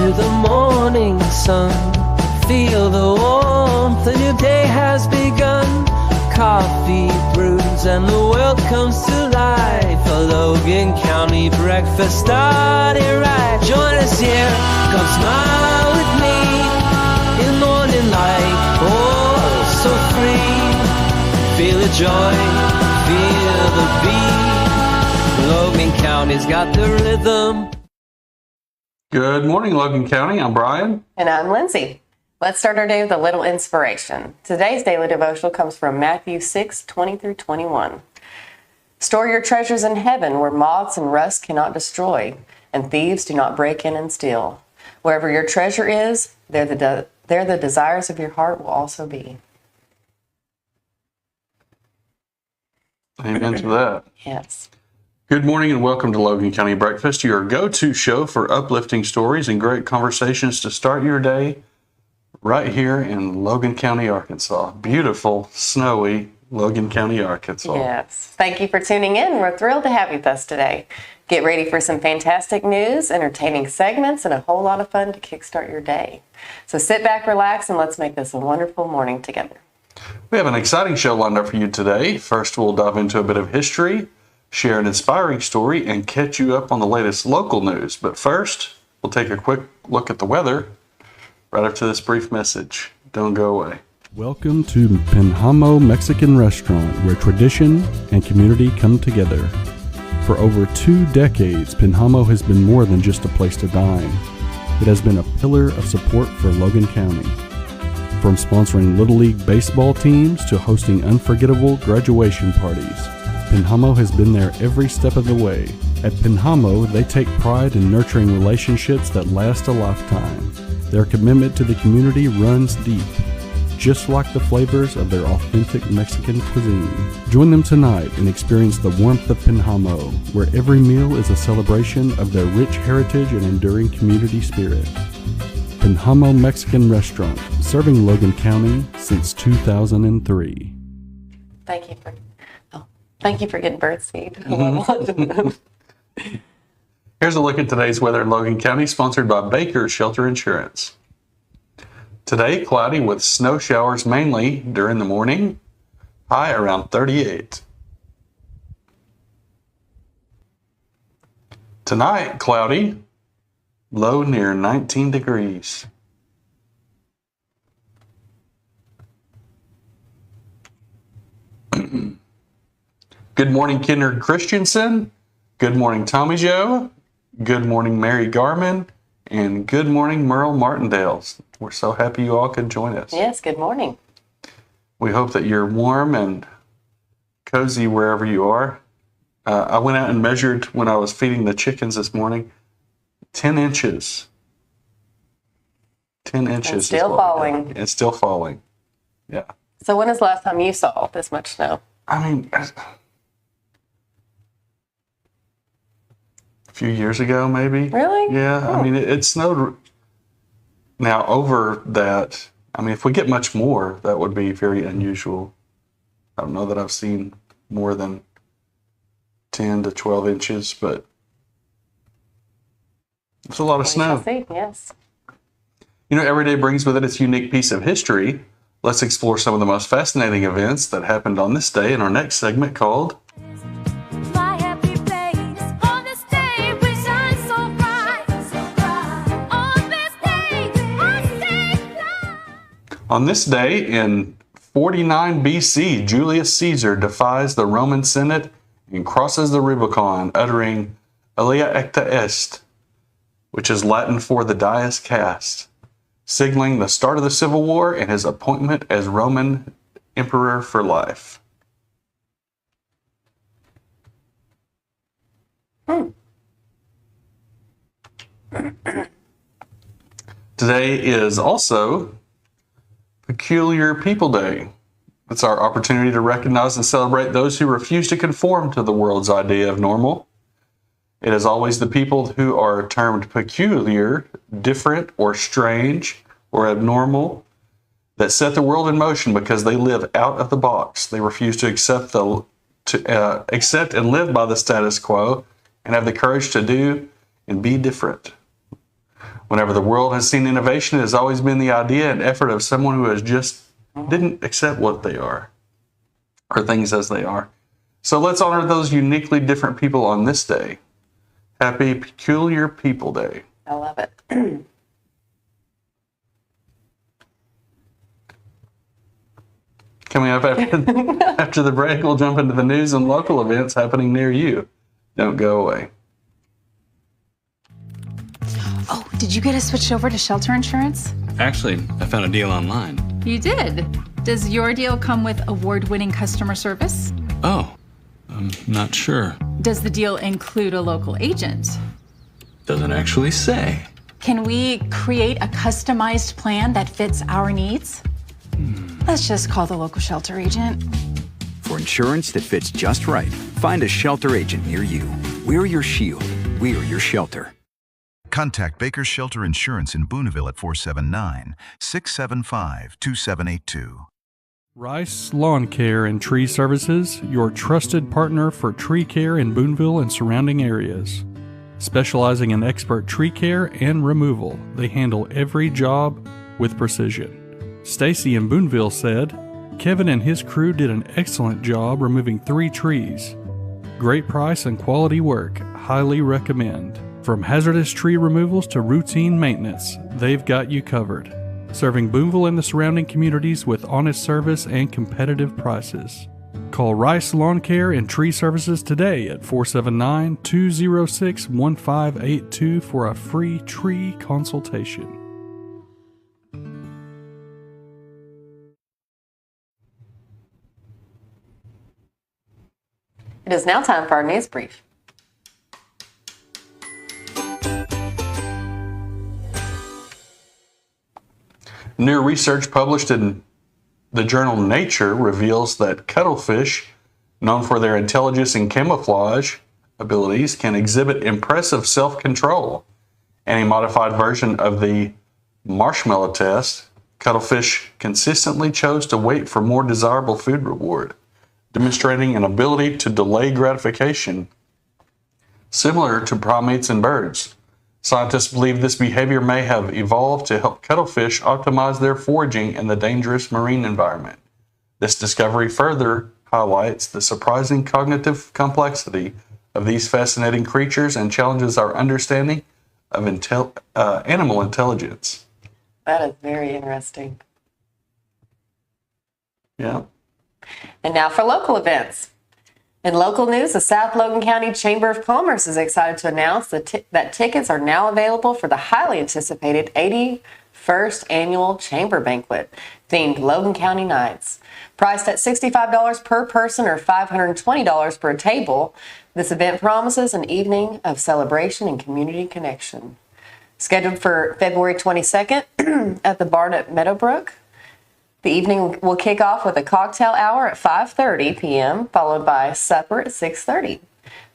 to the morning sun. Feel the warmth, a new day has begun. Coffee brews and the world comes to life. A Logan County breakfast started right. Join us here, come smile with me in morning light. Oh, so free. Feel the joy, feel the beat. Logan County's got the rhythm. Good morning, Logan County. I'm Brian. And I'm Lindsey. Let's start our day with a little inspiration. Today's daily devotional comes from Matthew 6:20-21. Store your treasures in heaven where moths and rust cannot destroy, and thieves do not break in and steal. Wherever your treasure is, there the desires of your heart will also be. Amen to that. Yes. Good morning and welcome to Logan County Breakfast, your go-to show for uplifting stories and great conversations to start your day right here in Logan County, Arkansas. Beautiful, snowy Logan County, Arkansas. Yes. Thank you for tuning in. We're thrilled to have you with us today. Get ready for some fantastic news, entertaining segments, and a whole lot of fun to kickstart your day. So sit back, relax, and let's make this a wonderful morning together. We have an exciting show lined up for you today. First, we'll dive into a bit of history, share an inspiring story, and catch you up on the latest local news. But first, we'll take a quick look at the weather right after this brief message. Don't go away. Welcome to Penhamo Mexican Restaurant, where tradition and community come together. For over 2 decades, Penhamo has been more than just a place to dine. It has been a pillar of support for Logan County. From sponsoring Little League baseball teams to hosting unforgettable graduation parties, Penhamo has been there every step of the way. At Penhamo, they take pride in nurturing relationships that last a lifetime. Their commitment to the community runs deep, just like the flavors of their authentic Mexican cuisine. Join them tonight and experience the warmth of Penhamo, where every meal is a celebration of their rich heritage and enduring community spirit. Penhamo Mexican Restaurant, serving Logan County since 2003. Thank you for getting bird seed. Here's a look at today's weather in Logan County, sponsored by Baker Shelter Insurance. Today, cloudy with snow showers mainly during the morning, high around 38. Tonight, cloudy, low near 19 degrees. Good morning, Kennard Christensen. Good morning, Tommy Joe. Good morning, Mary Garman. And good morning, Merle Martindale. We're so happy you all could join us. Yes, good morning. We hope that you're warm and cozy wherever you are. I went out and measured when I was feeding the chickens this morning. 10 inches. 10 inches. It's still falling. It's still falling. Yeah. So when is the last time you saw this much snow? I mean, a few years ago, maybe. Really? Yeah. Oh. I mean, it snowed. Now, over that, I mean, if we get much more, that would be very unusual. I don't know that I've seen more than 10 to 12 inches, but it's a lot of snow. We shall see, yes. You know, every day brings with it its unique piece of history. Let's explore some of the most fascinating events that happened on this day in our next segment called On this day in 49 BC, Julius Caesar defies the Roman Senate and crosses the Rubicon, uttering Alia Ecta Est, which is Latin for the die is cast, signaling the start of the Civil War and his appointment as Roman emperor for life. Today is also Peculiar People Day. It's our opportunity to recognize and celebrate those who refuse to conform to the world's idea of normal. It is always the people who are termed peculiar, different, or strange, or abnormal that set the world in motion because they live out of the box. They refuse to accept and live by the status quo and have the courage to do and be different. Whenever the world has seen innovation, it has always been the idea and effort of someone who has just didn't accept what they are or things as they are. So let's honor those uniquely different people on this day. Happy Peculiar People Day. I love it. Coming up after the break, we'll jump into the news and local events happening near you. Don't go away. Oh, did you get us switched over to shelter insurance? Actually, I found a deal online. You did? Does your deal come with award-winning customer service? Oh, I'm not sure. Does the deal include a local agent? Doesn't actually say. Can we create a customized plan that fits our needs? Let's just call the local shelter agent. For insurance that fits just right, find a shelter agent near you. We're your shield. We're your shelter. Contact Baker's Shelter Insurance in Booneville at 479-675-2782. Rice Lawn Care and Tree Services, your trusted partner for tree care in Booneville and surrounding areas. Specializing in expert tree care and removal, they handle every job with precision. Stacy in Booneville said, Kevin and his crew did an excellent job removing 3 trees. Great price and quality work. Highly recommend. From hazardous tree removals to routine maintenance, they've got you covered. Serving Booneville and the surrounding communities with honest service and competitive prices. Call Rice Lawn Care and Tree Services today at 479-206-1582 for a free tree consultation. It is now time for our news brief. New research published in the journal Nature reveals that cuttlefish, known for their intelligence and camouflage abilities, can exhibit impressive self-control. In a modified version of the marshmallow test, cuttlefish consistently chose to wait for more desirable food reward, demonstrating an ability to delay gratification similar to primates and birds. Scientists believe this behavior may have evolved to help cuttlefish optimize their foraging in the dangerous marine environment. This discovery further highlights the surprising cognitive complexity of these fascinating creatures and challenges our understanding of animal intelligence. That is very interesting. Yeah. And now for local events. In local news, the South Logan County Chamber of Commerce is excited to announce that tickets are now available for the highly anticipated 81st Annual Chamber Banquet, themed Logan County Nights. Priced at $65 per person or $520 per table, this event promises an evening of celebration and community connection. Scheduled for February 22nd at the Barn at Meadowbrook. The evening will kick off with a cocktail hour at 5:30 p.m., followed by supper at 6:30.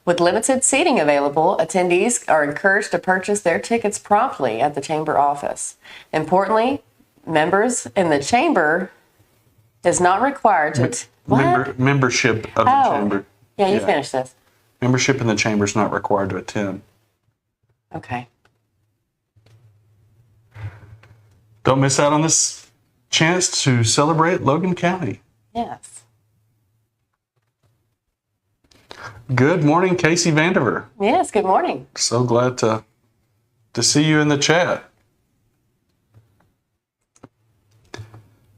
With limited seating available, attendees are encouraged to purchase their tickets promptly at the chamber office. Importantly, members in the chamber is not required to... Membership of the chamber. Yeah, you finish this. Membership in the chamber is not required to attend. Okay. Don't miss out on this chance to celebrate Logan County. Yes. Good morning, Casey Vandiver. Yes, good morning. So glad to see you in the chat.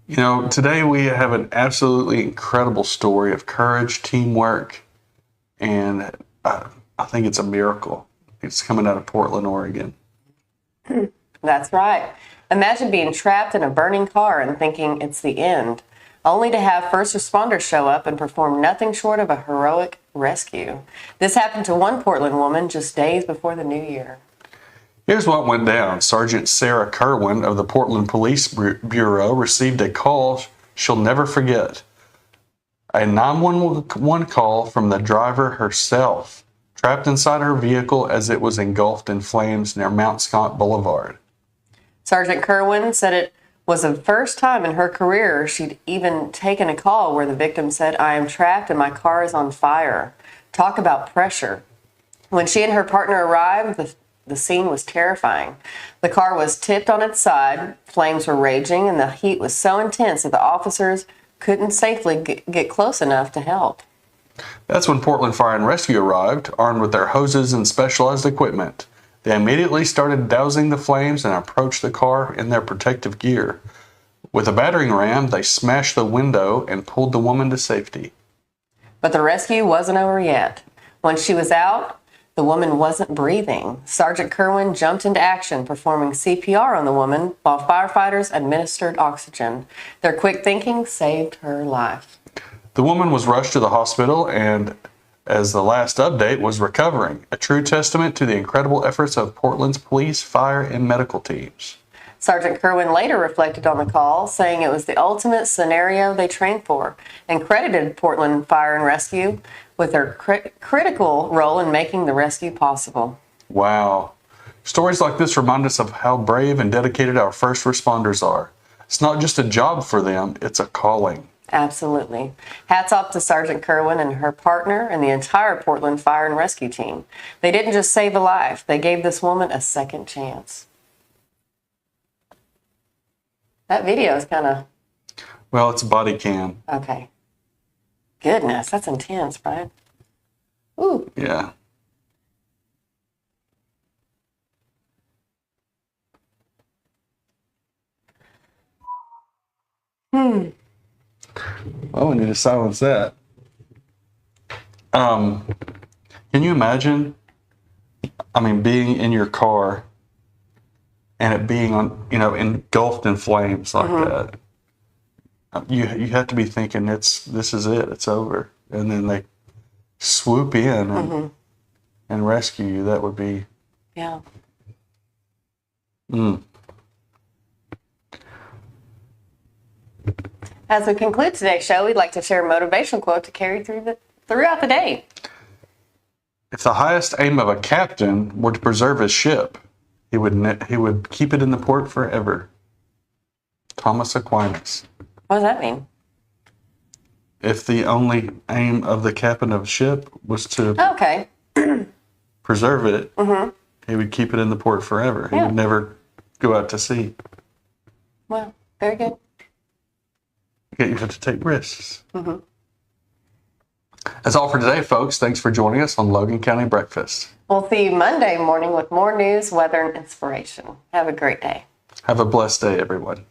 You know, today we have an absolutely incredible story of courage, teamwork, and I think it's a miracle. It's coming out of Portland, Oregon. That's right. Imagine being trapped in a burning car and thinking it's the end, only to have first responders show up and perform nothing short of a heroic rescue. This happened to one Portland woman just days before the new year. Here's what went down. Sergeant Sarah Kerwin of the Portland Police Bureau received a call she'll never forget. A 911 call from the driver herself, trapped inside her vehicle as it was engulfed in flames near Mount Scott Boulevard. Sergeant Kerwin said it was the first time in her career she'd even taken a call where the victim said, "I am trapped and my car is on fire." Talk about pressure. When she and her partner arrived, The scene was terrifying. The car was tipped on its side, flames were raging, and the heat was so intense that the officers couldn't safely get close enough to help. That's when Portland Fire and Rescue arrived, armed with their hoses and specialized equipment. They immediately started dousing the flames and approached the car in their protective gear. With a battering ram, they smashed the window and pulled the woman to safety. But the rescue wasn't over yet. When she was out, the woman wasn't breathing. Sergeant Kerwin jumped into action, performing CPR on the woman while firefighters administered oxygen. Their quick thinking saved her life. The woman was rushed to the hospital and, as the last update, was recovering, a true testament to the incredible efforts of Portland's police, fire, and medical teams. Sergeant Kerwin later reflected on the call, saying it was the ultimate scenario they trained for, and credited Portland Fire and Rescue with their critical role in making the rescue possible. Wow. Stories like this remind us of how brave and dedicated our first responders are. It's not just a job for them, it's a calling. Absolutely. Hats off to Sergeant Kerwin and her partner and the entire Portland Fire and Rescue team. They didn't just save a life, they gave this woman a second chance. That video is kind of... Well, it's a body cam. Okay. Goodness, that's intense, Brian. Ooh. Yeah. Well, we need to silence that. Can you imagine, being in your car and it being engulfed in flames like that? You have to be thinking this is it, it's over. And then they swoop in and rescue you. That would be... Yeah. As we conclude today's show, we'd like to share a motivational quote to carry throughout the day. If the highest aim of a captain were to preserve his ship, he would keep it in the port forever. Thomas Aquinas. What does that mean? If the only aim of the captain of a ship was to preserve it, he would keep it in the port forever. He would never go out to sea. Well, very good. You have to take risks. That's all for today, folks. Thanks for joining us on Logan County Breakfast. We'll see you Monday morning with more news, weather, and inspiration. Have a great day. Have a blessed day, everyone.